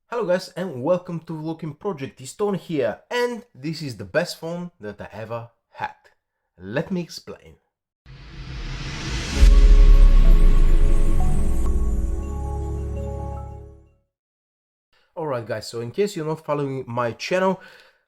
Hello guys and welcome to volokinproject. It's Tony here and this is the best phone that I ever had. Let me explain. Alright guys, so in case you're not following my channel,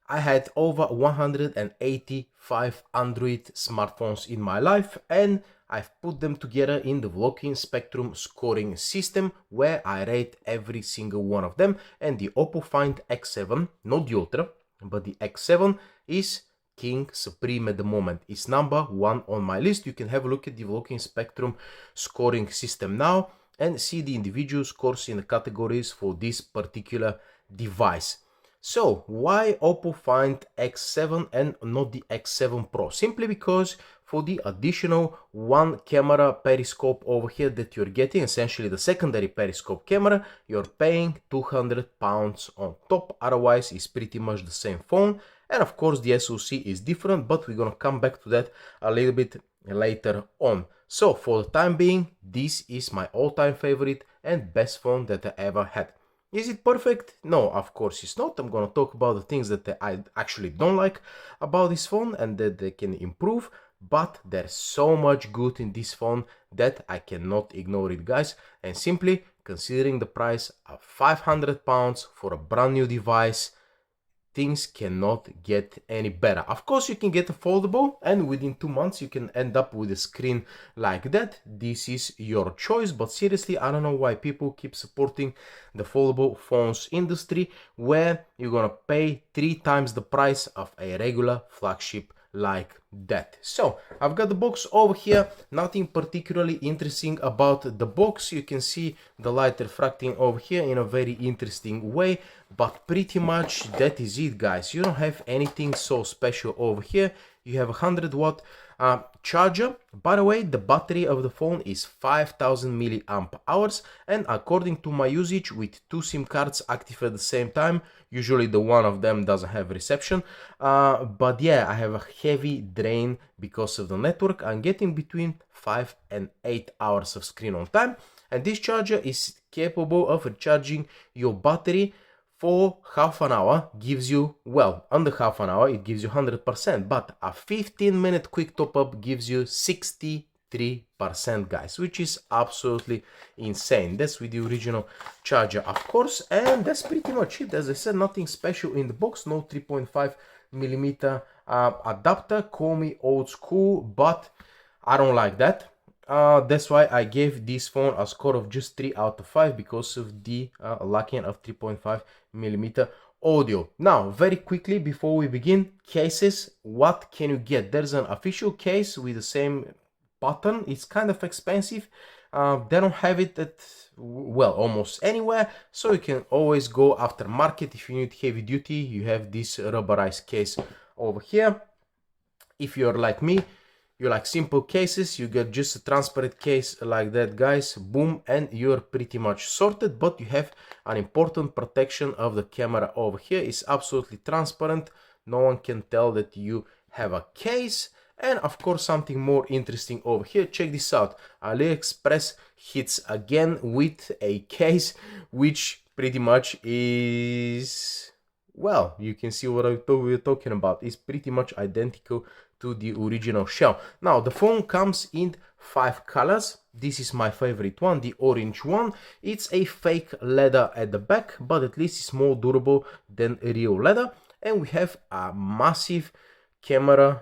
I had over 185 Android smartphones in my life and I've put them together in the Volokin Spectrum scoring system where I rate every single one of them, and the Oppo Find X7, not the Ultra, but the X7 is king supreme at the moment. It's number one on my list. You can have a look at the Volokin Spectrum scoring system now and see the individual scores in the categories for this particular device. So why Oppo Find X7 and not the X7 Pro? Simply because for the additional one camera periscope over here that you're getting, essentially the secondary periscope camera, you're paying £200 on top. Otherwise it's pretty much the same phone, and of course the SoC is different, but we're gonna come back to that a little bit later on. So for the time being, this is my all-time favorite and best phone that I ever had. Is it perfect? No, of course it's not. I'm gonna talk about the things that I actually don't like about this phone and that they can improve, but there's so much good in this phone that I cannot ignore it, guys. And simply considering the price of £500 for a brand new device, things cannot get any better. Of course you can get a foldable and within 2 months you can end up with a screen like that. This is your choice, but seriously I don't know why people keep supporting the foldable phones industry where you're gonna pay 3 times the price of a regular flagship like that. So I've got the box over here. Nothing particularly interesting about the box. You can see the light refracting over here in a very interesting way, but pretty much that is it, guys. You don't have anything so special over here. You have a 100-watt charger. By the way, the battery of the phone is 5000 milliamp hours, and according to my usage with 2 SIM cards active at the same time, usually the one of them doesn't have reception, but yeah, I have a heavy drain because of the network. I'm getting between 5 and 8 hours of screen on time, and this charger is capable of recharging your battery for half an hour. Gives you, well, under half an hour it gives you 100%, but a 15-minute quick top-up gives you 63%, guys, which is absolutely insane. That's with the original charger, of course, and that's pretty much it. As I said, nothing special in the box. No 3.5mm adapter. Call me old school, but I don't like that. That's why I gave this phone a score of just 3 out of 5 because of the lacking of 3.5mm audio. Now, very quickly before we begin, cases, what can you get? There's an official case with the same button. It's kind of expensive. They don't have it at, well, almost anywhere, so you can always go aftermarket. If you need heavy duty, you have this rubberized case over here. If you're like me, you like simple cases, you get just a transparent case like that, guys, boom, and you're pretty much sorted. But you have an important protection of the camera over here. It's absolutely transparent, no one can tell that you have a case. And of course something more interesting over here, check this out. AliExpress hits again with a case which pretty much is, well, you can see what we're talking about. It's pretty much identical to the original shell. Now the phone comes in 5 colors. This is my favorite one, the orange one. It's a fake leather at the back, but at least it's more durable than real leather. And we have a massive camera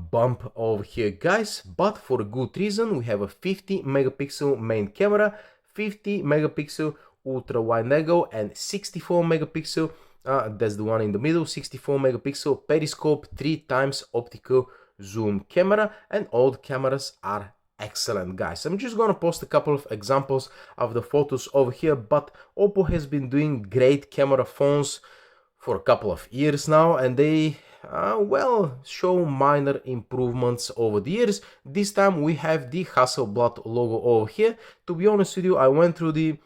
bump over here, guys, but for a good reason. We have a 50 megapixel main camera, 50 megapixel ultra wide angle, and 64 megapixel that's the one in the middle, 64 megapixel periscope, 3 times optical zoom camera, and all the cameras are excellent, guys. I'm just gonna post a couple of examples of the photos over here, but Oppo has been doing great camera phones for a couple of years now, and they well, show minor improvements over the years. This time we have the Hasselblad logo over here. To be honest with you, I went through the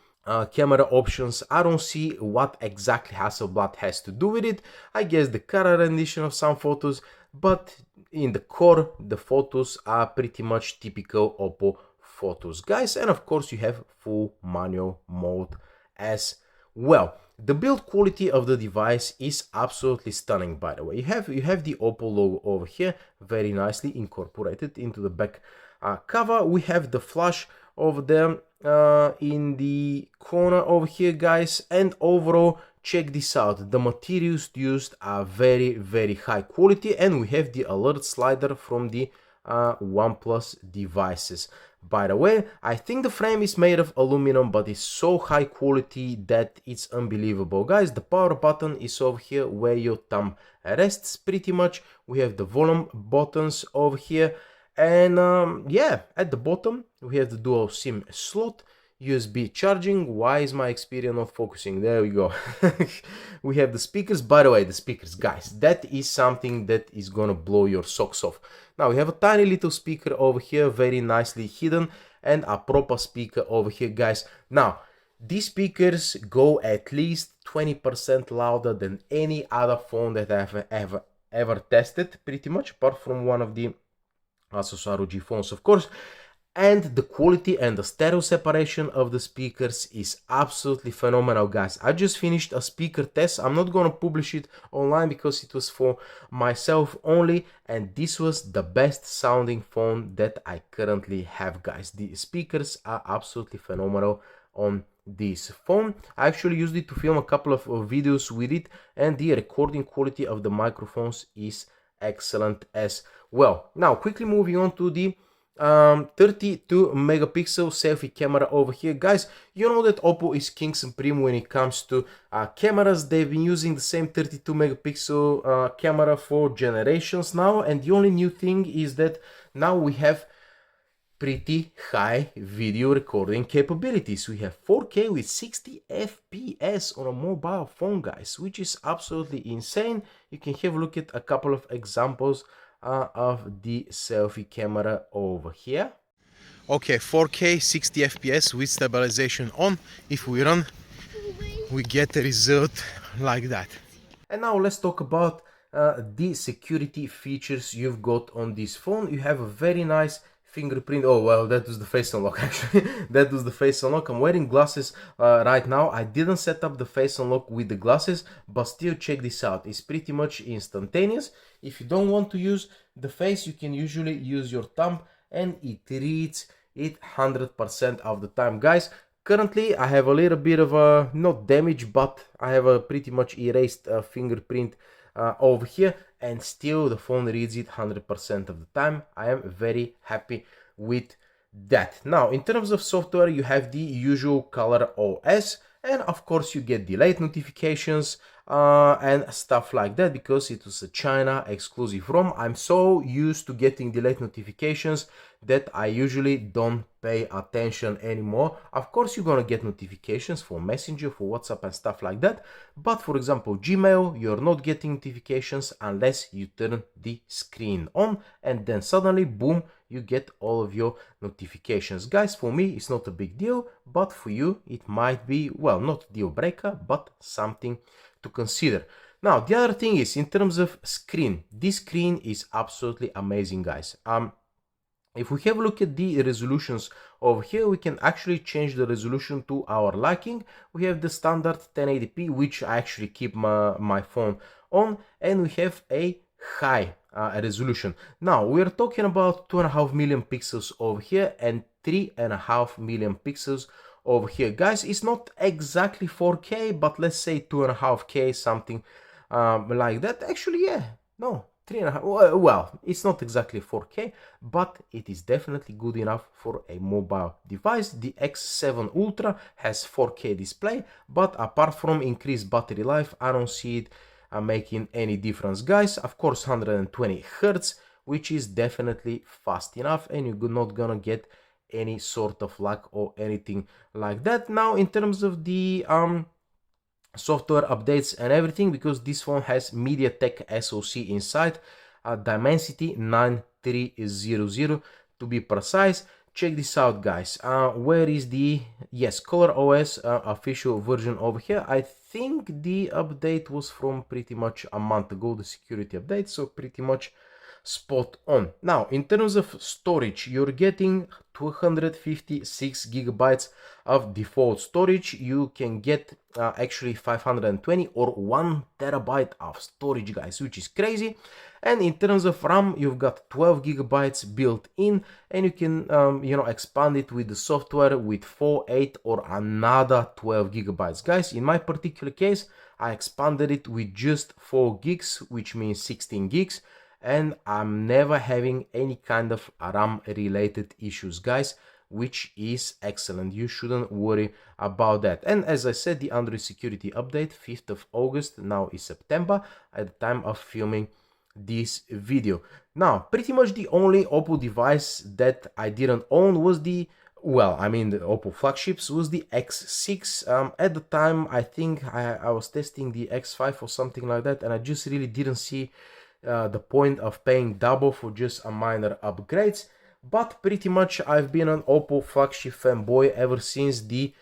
camera options. I don't see what exactly Hasselblad has to do with it. I guess the color rendition of some photos, but in the core the photos are pretty much typical Oppo photos, guys. And of course you have full manual mode as well. The build quality of the device is absolutely stunning, by the way. You have the Oppo logo over here, very nicely incorporated into the back cover. We have the flash over there in the corner over here, guys, and overall, check this out. The materials used are very high quality, and we have the alert slider from the OnePlus devices. By the way, I think the frame is made of aluminum, but it's so high quality that it's unbelievable. Guys, the power button is over here where your thumb rests pretty much. We have the volume buttons over here. And yeah, at the bottom, we have the dual SIM slot, USB charging. Why is my Xperia not focusing? There we go. We have the speakers. By the way, the speakers, guys, that is something that is gonna blow your socks off. Now we have a tiny little speaker over here, very nicely hidden, and a proper speaker over here, guys. Now, these speakers go at least 20% louder than any other phone that I've ever tested, pretty much, apart from one of the Asus ROG phones, of course. And the quality and the stereo separation of the speakers is absolutely phenomenal, guys. I just finished a speaker test. I'm not gonna publish it online because it was for myself only, and this was the best sounding phone that I currently have, guys. The speakers are absolutely phenomenal on this phone. I actually used it to film a couple of videos with it, and the recording quality of the microphones is excellent as well. Now, quickly moving on to the 32 megapixel selfie camera over here, guys. You know that Oppo is king supreme when it comes to cameras. They've been using the same 32 megapixel camera for generations now, and the only new thing is that now we have pretty high video recording capabilities. We have 4K with 60 FPS on a mobile phone, guys, which is absolutely insane. You can have a look at a couple of examples of the selfie camera over here. Okay, 4K 60 FPS with stabilization on. If we run, we get a result like that. And now let's talk about the security features you've got on this phone. You have a very nice fingerprint. Oh well, that was the face unlock actually. That was the face unlock. I'm wearing glasses right now. I didn't set up the face unlock with the glasses, but still, check this out. It's pretty much instantaneous. If you don't want to use the face, you can usually use your thumb, and it reads it 100% of the time, guys. Currently, I have a little bit of a, not damage, but I have a pretty much erased fingerprint over here, and still the phone reads it 100% of the time. I am very happy with that. Now, in terms of software, you have the usual Color OS, and of course you get delayed notifications and stuff like that, because it was a China exclusive ROM. I'm so used to getting delayed notifications that I usually don't pay attention anymore. Of course, you're gonna get notifications for Messenger, for WhatsApp and stuff like that, but for example Gmail, you're not getting notifications unless you turn the screen on, and then suddenly, boom, you get all of your notifications. Guys, for me it's not a big deal, but for you it might be, well, not deal breaker, but something to consider. Now, the other thing is, in terms of screen, this screen is absolutely amazing, guys. If we have a look at the resolutions over here, we can actually change the resolution to our liking. We have the standard 1080p, which I actually keep my phone on, and we have a high resolution. Now, we're talking about 2.5 million pixels over here and 3.5 million pixels over here. Guys, it's not exactly 4K, but let's say 2.5K, something like that. Actually, yeah, no, 3.5. Well, it's not exactly 4K, but it is definitely good enough for a mobile device. The X7 Ultra has 4K display, but apart from increased battery life, I don't see it making any difference, guys. Of course, 120 Hz, which is definitely fast enough, and you're not gonna get any sort of lag or anything like that. Now, in terms of the software updates and everything, because this phone has MediaTek SoC inside, Dimensity 9300 to be precise. Check this out, guys. Where is the, yes, Color OS official version over here? I think the update was from pretty much a month ago, the security update, so pretty much spot on. Now, in terms of storage, you're getting 256 gigabytes of default storage. You can get actually 520 or 1 terabyte of storage, guys, which is crazy. And in terms of RAM, you've got 12 gigabytes built in, and you can expand it with the software with 4, 8 or another 12 gigabytes. Guys, in my particular case, I expanded it with just 4 gigs, which means 16 gigs, and I'm never having any kind of RAM related issues, guys, which is excellent. You shouldn't worry about that. And as I said, the Android security update 5th of August, now is September at the time of filming this video. Now, pretty much the only Oppo device that I didn't own was the Oppo flagships was the X6. At the time, I think I was testing the X5 or something like that, and I just really didn't see the point of paying double for just a minor upgrades. But pretty much I've been an Oppo flagship fanboy ever since the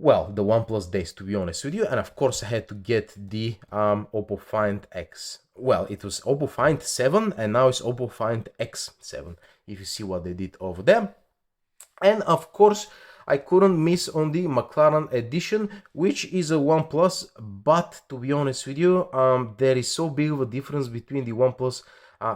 OnePlus days, to be honest with you. And of course I had to get the Oppo Find X. Well, it was Oppo Find 7 and now it's Oppo Find X7, if you see what they did over there. And of course I couldn't miss on the McLaren edition, which is a OnePlus, but to be honest with you, there is so big of a difference between the OnePlus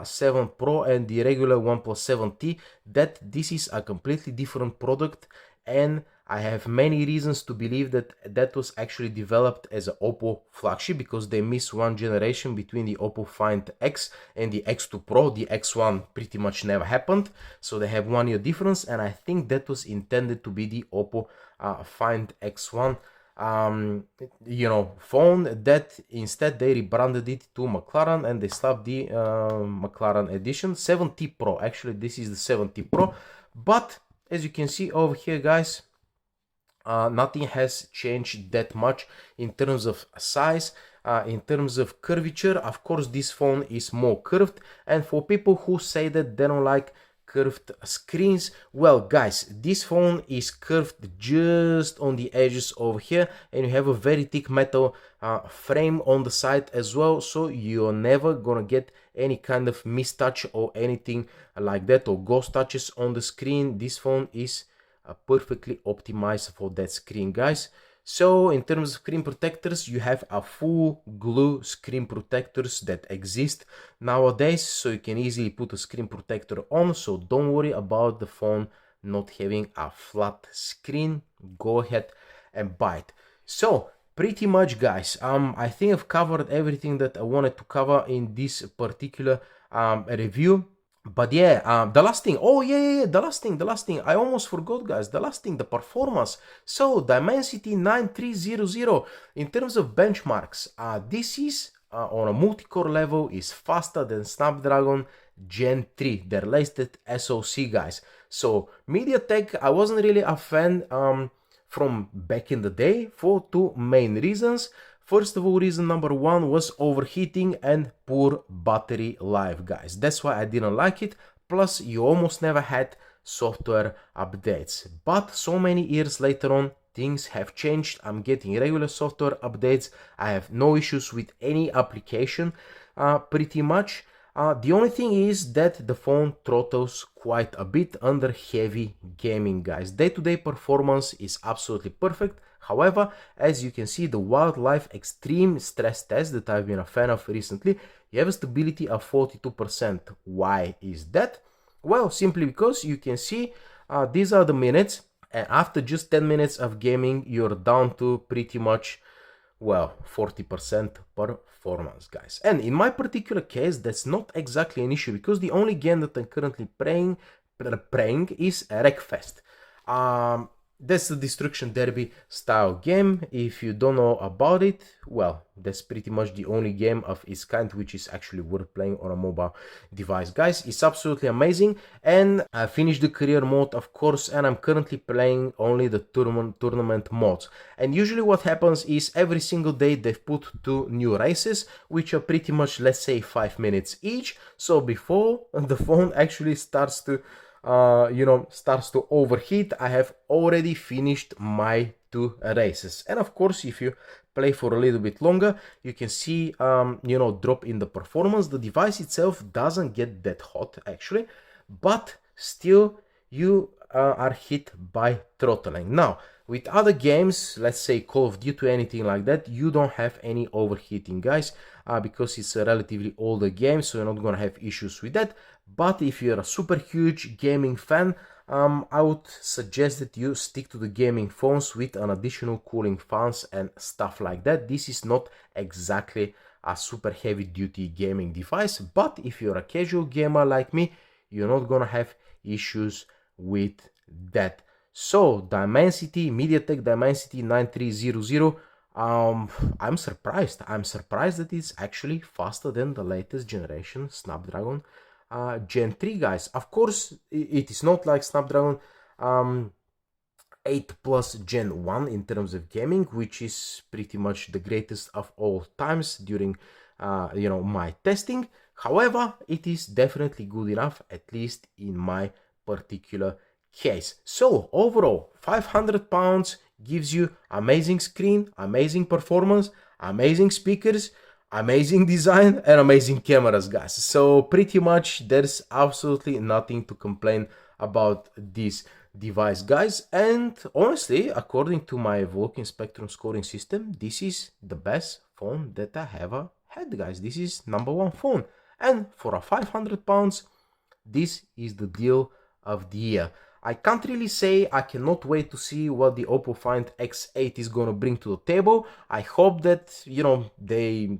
7 Pro and the regular OnePlus 7T that this is a completely different product, and I have many reasons to believe that that was actually developed as an Oppo flagship, because they missed one generation between the Oppo Find X and the X2 Pro. The X1 pretty much never happened, so they have 1 year difference, and I think that was intended to be the Oppo Find X1 phone, that instead they rebranded it to McLaren and they slapped the McLaren edition 7T Pro. Actually, this is the 7T Pro, but as you can see over here, guys, nothing has changed that much in terms of size. In terms of curvature, of course this phone is more curved, and for people who say that they don't like curved screens, well guys, this phone is curved just on the edges over here, and you have a very thick metal frame on the side as well, so you're never gonna get any kind of mistouch or anything like that, or ghost touches on the screen. This phone is perfectly optimized for that screen, guys. So in terms of screen protectors, you have a full glue screen protectors that exist nowadays, so you can easily put a screen protector on, so don't worry about the phone not having a flat screen. Go ahead and buy it. So pretty much, guys, I think I've covered everything that I wanted to cover in this particular review. But yeah, the last thing, the last thing, I almost forgot, guys, the last thing, the performance. So Dimensity 9300, in terms of benchmarks, this is on a multi-core level is faster than Snapdragon Gen 3, their latest SoC, guys. So MediaTek, I wasn't really a fan from back in the day for 2 main reasons. First of all, reason number 1 was overheating and poor battery life, guys. That's why I didn't like it. Plus, you almost never had software updates. But so many years later on, things have changed. I'm getting regular software updates. I have no issues with any application, pretty much. The only thing is that the phone throttles quite a bit under heavy gaming, guys. Day-to-day performance is absolutely perfect. However, as you can see, the Wildlife Extreme stress test that I've been a fan of recently, you have a stability of 42%. Why is that? Well, simply because you can see these are the minutes, and after just 10 minutes of gaming, you're down to pretty much, well, 40% performance, guys. And in my particular case, that's not exactly an issue, because the only game that I'm currently playing is Wreckfest. That's the Destruction Derby style game. If you don't know about it, well, that's pretty much the only game of its kind which is actually worth playing on a mobile device, guys. It's absolutely amazing, and I finished the career mode, of course, and I'm currently playing only the tournament modes. And usually what happens is every single day they've put 2 new races, which are pretty much, let's say, 5 minutes each. So before the phone actually starts to overheat, I have already finished my 2 races. And of course, if you play for a little bit longer, you can see, you know, drop in the performance. The device itself doesn't get that hot actually, but still you are hit by throttling. Now, with other games, let's say Call of Duty or anything like that, you don't have any overheating, guys, because it's a relatively older game, so you're not gonna have issues with that. But if you're a super huge gaming fan, I would suggest that you stick to the gaming phones with an additional cooling fans and stuff like that. This is not exactly a super heavy duty gaming device, but if you're a casual gamer like me, you're not gonna have issues with that. So Dimensity, MediaTek Dimensity 9300, I'm surprised that it's actually faster than the latest generation Snapdragon Gen 3, guys. Of course, it is not like Snapdragon 8 Plus Gen 1 in terms of gaming, which is pretty much the greatest of all times during you know, my testing. However, it is definitely good enough, at least in my particular case. So overall, 500 pounds gives you amazing screen, amazing performance, amazing speakers, amazing design, and amazing cameras, guys. So pretty much there's absolutely nothing to complain about this device, guys. And honestly, according to my Volokin Spectrum scoring system, this is the best phone that I ever had, guys. This is #1 phone, and for a 500 pounds, this is the deal of the year. I can't really say I cannot wait to see what the Oppo Find X7 is gonna bring to the table. I hope that, you know, they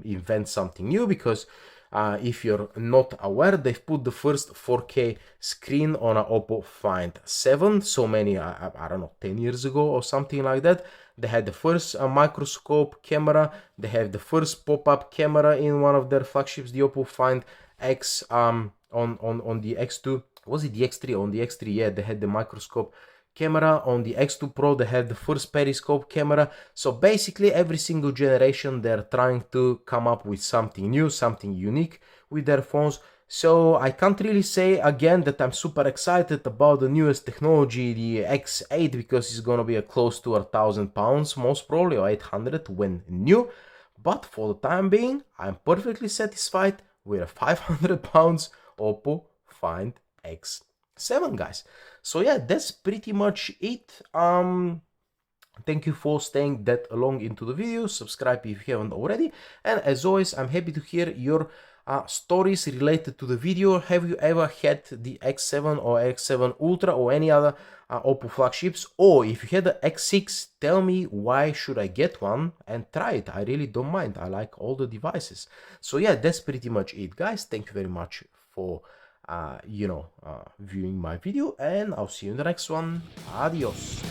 invent something new, because if you're not aware, they've put the first 4K screen on an Oppo Find 7 so many, I don't know, 10 years ago or something like that. They had the first microscope camera, they have the first pop-up camera in one of their flagships, the Oppo Find X on the X2. Was it the X3? On the X3, yeah, they had the microscope camera. On the X2 Pro, they had the first periscope camera. So basically every single generation they're trying to come up with something new, something unique with their phones. So I can't really say again that I'm super excited about the newest technology, the X8, because it's gonna be close to 1,000 pounds, most probably, or 800 when new. But for the time being, I'm perfectly satisfied with a 500 pounds Oppo Find X7, guys. So yeah, that's pretty much it. Thank you for staying that long into the video. Subscribe if you haven't already, and as always, I'm happy to hear your stories related to the video. Have you ever had the X7 or X7 Ultra or any other Oppo flagships? Or if you had the X6, tell me why should I get one and try it. I really don't mind. I like all the devices. So yeah, that's pretty much it, guys. Thank you very much for viewing my video, and I'll see you in the next one. Adios.